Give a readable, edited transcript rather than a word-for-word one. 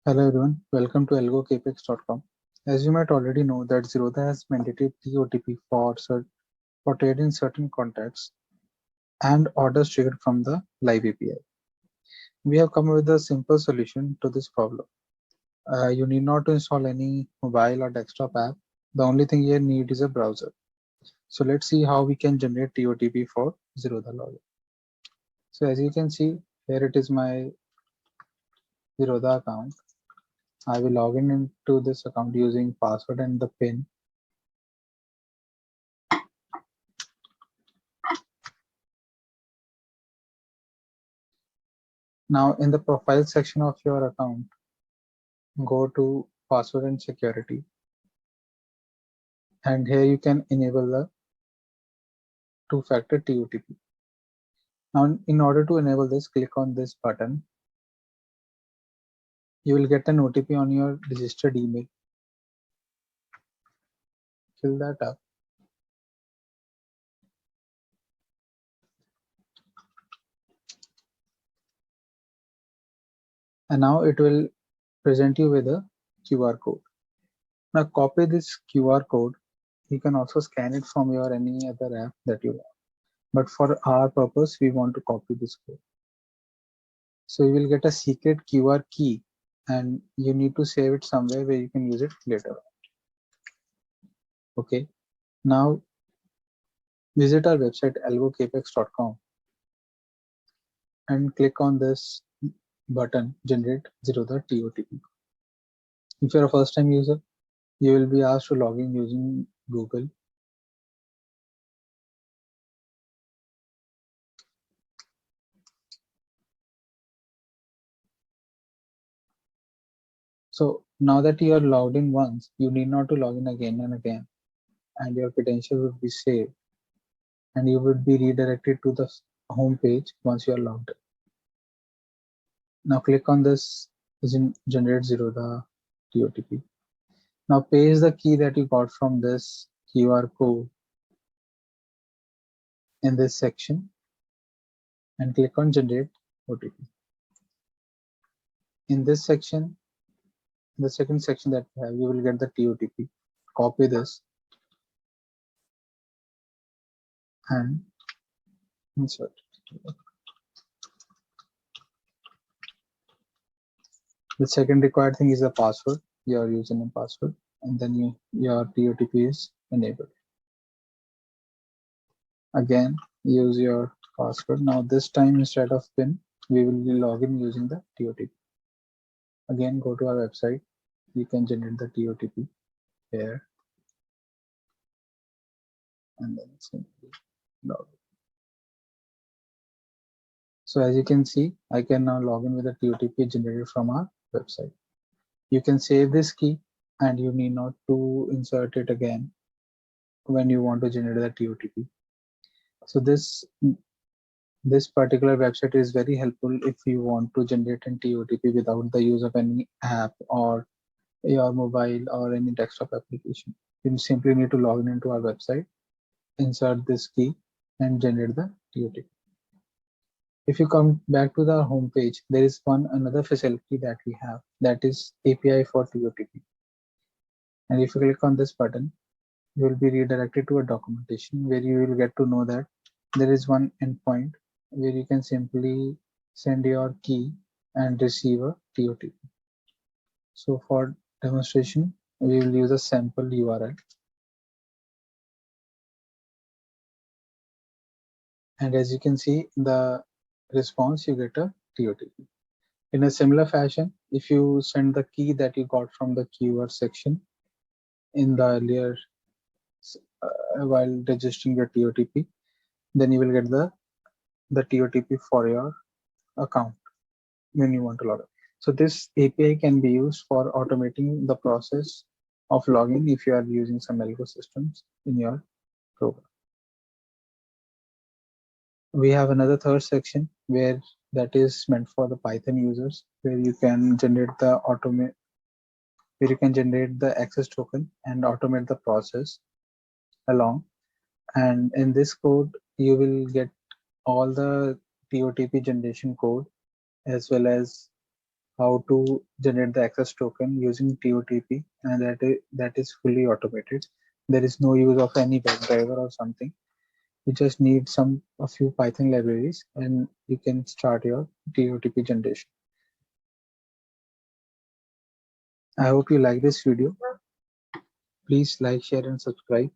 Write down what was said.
Hello everyone, welcome to algocapex.com. As you might already know that Zerodha has mandated TOTP for trade in certain contacts and orders triggered from the live API. We have come up with a simple solution to this problem. You need not to install any mobile or desktop app. The only thing you need is a browser. So let's see how we can generate TOTP for Zerodha login. So as you can see, here it is my Zerodha account. I will log in into this account using password and the PIN. Now in the profile section of your account, go to password and security, and here you can enable the two-factor TOTP. Now in order to enable this, click on this button. You will get an OTP on your registered email. Fill that up. And now it will present you with a QR code. Now copy this QR code. You can also scan it from your any other app that you want. But for our purpose, we want to copy this code. So you will get a secret QR key and you need to save it somewhere where you can use it later. Okay. Now visit our website algocapex.com and click on this button generate Zerodha TOTP. If you're a first time user, you will be asked to log in using Google. So now that you are logged in once, you need not to log in again and again, and your credential would be saved and you would be redirected to the home page once you are logged in. Now click on this generate Zerodha TOTP. Now paste the key that you got from this QR code in this section and click on generate OTP. In this section, the second section that we have, you will get the TOTP. Copy this and insert. The second required thing is the password, your username password, and then your TOTP is enabled. Again, use your password. Now this time instead of PIN, we will be logging using the TOTP. Again, go to our website. You can generate the TOTP here, and then simply log in. So as you can see, I can now log in with the TOTP generated from our website. You can save this key and you need not to insert it again when you want to generate the TOTP. So this particular website is very helpful if you want to generate an TOTP without the use of any app or your mobile or any desktop application. You simply need to log in into our website, insert this key and generate the TOTP. If you come back to the home page, there is another facility that we have, that is API for TOTP. And if you click on this button, you will be redirected to a documentation where you will get to know that there is one endpoint where you can simply send your key and receive a TOTP. So for demonstration, we will use a sample URL. And as you can see in the response, you get a TOTP. In a similar fashion, if you send the key that you got from the keyword section in the earlier while registering your TOTP, then you will get the TOTP for your account when you want to log in. So this API can be used for automating the process of login if you are using some algo systems in your program. We have another third section where that is meant for the Python users, where you can generate the access token and automate the process along. And in this code, you will get all the TOTP generation code as well as how to generate the access token using TOTP, and that is fully automated. There is no use of any WebDriver or something. You just need a few Python libraries and you can start your TOTP generation. I hope you like this video. Please like, share and subscribe.